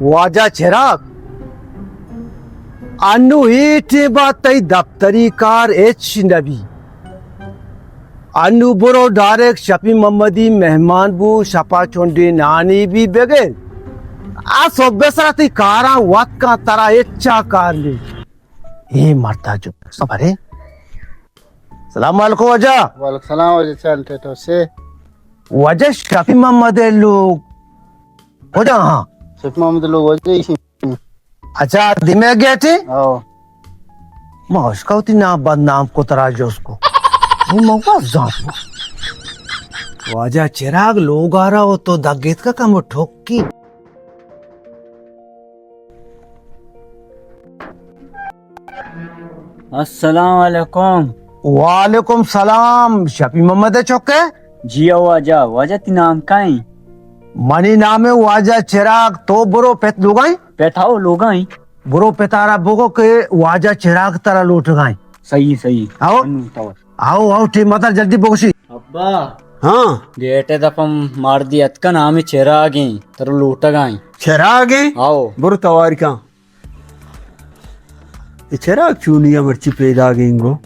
वाजा चिराग अनु हिटे बातई दफ्तरी car H नबी अनु बुरो डायरेक्ट शफी मोहम्मदी मेहमान बू शपा चोंडी नानी भी बेगे आ सोबेसराती कारा वात का तरा एच्चा कार ले ये मरता जो सबरे सलाम वालेकुम वजा वालेकुम सलाम वजह चलते तो से वजह शफी मोहम्मद लोग वजह हाँ शफी मोहम्मद लोग वजह इसी अच्छा दिमे गए थे आओ मैं उसका उतनी ना बदनाम को तराजो उसको ये मौका जाप वजह चिराग लोग आ रहा हो तो दागेत का काम ठोक की अस्सलाम वालेकुम। वालेकुम सलाम शफी मोहम्मद चौके जी वाजा वाजा ती नाम काई मनी नाम है वाजा चिराग तो बुरो पेत लुगाई बैठाओ लोग आई बुरो पेतारा बोगो के वाजा चिराग तरह लूट गए सही सही आओ आओ आओ ठीक मत जल्दी बोगसी अब्बा हाँ गेटे दफम मार दी अतका नाम चिरागी तर लूट गई चिरागे आओ बुर तवारिका ये चिराग चूनिया मर्ची पैदा गेंगो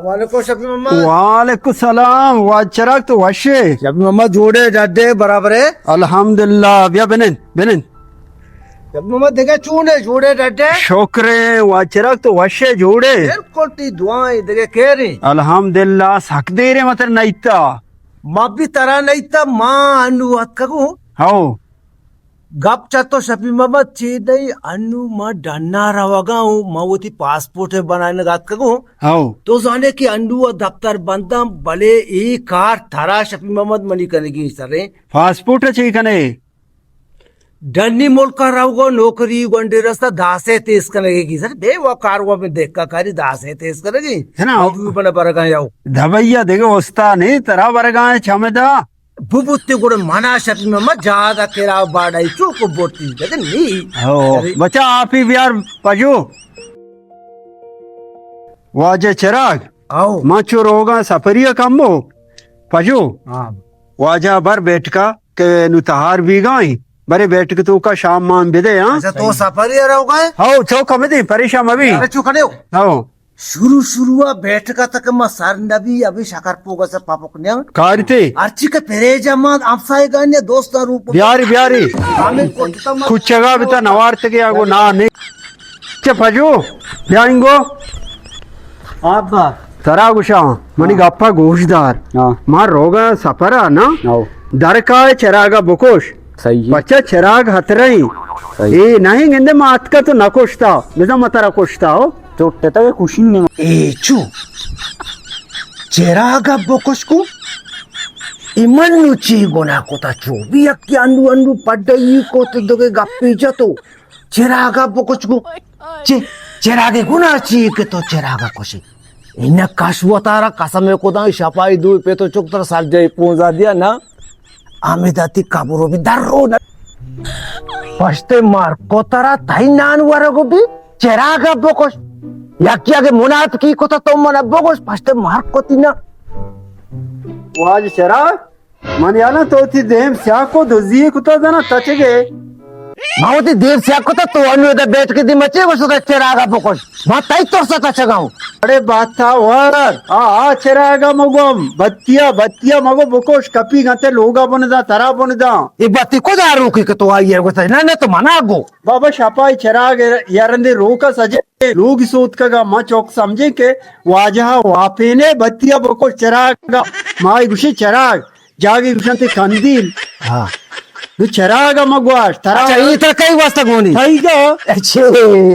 वालेकुम शफी मोहम्मद वालेकुम सलाम वा चिराग तो वशे शफी मोहम्मद जोड़े डड्डे बराबर है अल्हम्दुलिल्लाह बिया बेनन बेनन शफी मोहम्मद देखे चूने जोड़े डड्डे शुक्रे वा चिराग तो वशे जोड़े बिल्कुल ती दुआएं देखे कह रही अल्हम्दुलिल्लाह सकदे रे मतर नईता माँ भी तरह नहीं था माँ अनुवाद करूँ हाओ गप चातो शफी मोहम्मद चीज नहीं अनु माँ डन्ना रवागा हूँ माँ वो थी पासपोर्ट है बनाने गात करूँ हाओ तो जाने की अंडू दफ्तर बंदा भले एक कार थारा शफी मोहम्मद मनी करेगी सरे पासपोर्ट चाहिए कने डन्नी मुल्क का रहोगो नौकरी गंडे रास्ता दासे तेज करेगी सर बे वो कार वो में देख का कारी दासे तेज करेगी है ना? बने बरगा जाओ धबैया देखो ओस्ता नहीं तरा बरगा छमेदा बुबुत्ते गुड़े मना शफी मोहम्मद ज्यादा केरा बाड़ाई चूको बोटी लेकिन नहीं हो बच्चा आप ही बिहार पजो वाजे चिराग आओ माचो रोगा सफरिया कमो पजो हाँ वाजा बर बैठका के नुतहार भी गई बरे बैठ के तू का शाम मान बिदे हाँ अच्छा तो सफर ही रहोगा हो चौक में दी परेशान अभी अरे चुकने हो हो शुरू बैठ का तक मैं सर नबी अभी शकर पोगा से पापक ने कारते अर्ची के पेरे जमा आपसाई गाने दोस्त रूप बिहारी बिहारी आमिर को कितना कुछ जगह बिता नवार तक आगो ना नहीं चे पजो ब्याइंगो अब्बा तरा गुशा मनी गप्पा गोशदार मार रोगा सफरा ना आओ दरका चिरागा बुकोश सही बच्चा चिराग हतरई ए नहीं गेंदे मात का तो न कोशता निजा मतरा कोशता हो चोटे तक खुशी नहीं ए चू चेरागा बोकोस्को इमन्नु ची गोना कोता चू भी अक्की अंडू पड्डई को तो दोगे गप्पी जतो चेरागा बोकोस्को चेरागे गुना ची के तो चेरागा कोशी इन काशवतारा कसमे को दा शपाई दू पे तो चुक तर साल जाई पहुंचा दिया ना आमिदाती काबुरो भी दर्रो न पश्ते मार कोतरा थाई नान वरगो भी चेरागा बोकोस याकिया के मुनात की कोता तो मन बोकोस पश्ते मार कोती ना वाज चिराग मन याना तो थी देम स्या को दजिए कुता जाना तचगे मावती देव से कोता तो अनु दे बैठ के दी मचे वो सुदा चेरागा बोकोस मा ताई तो सता चगाऊ अरे बात था वर आ चिरागा मगम बत्तिया बत्तिया मगो बुकोश कपी गाते लोगा बन जा तरा बन जा ये बाती को जा रोकी के तो आई है कोता ना तो मना गो बाबा शपाई चिराग यारंदे रोका सजे लोग सोच का मां चौक समझे के वाजहा वापे ने बत्तिया बुकोश चिराग माई गुशी चिराग जागी गुशंते कंदील हां नु चिराग मगवाश तरा अच्छा ये तो कई वास्ता गोनी सही जा अच्छे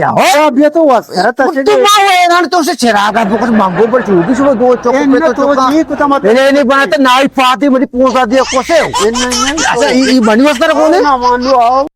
आओ अब ये तो वास रहता तो मां है ना तो से चेरागा बोकोस मांगो पर चू भी सुबह दो चौक पे तो चौका ये कुता मत नहीं बनाते नाई पाती मेरी पूछा दिया कोसे नहीं अच्छा ये बनी वास्ता गोनी ना मान लो आओ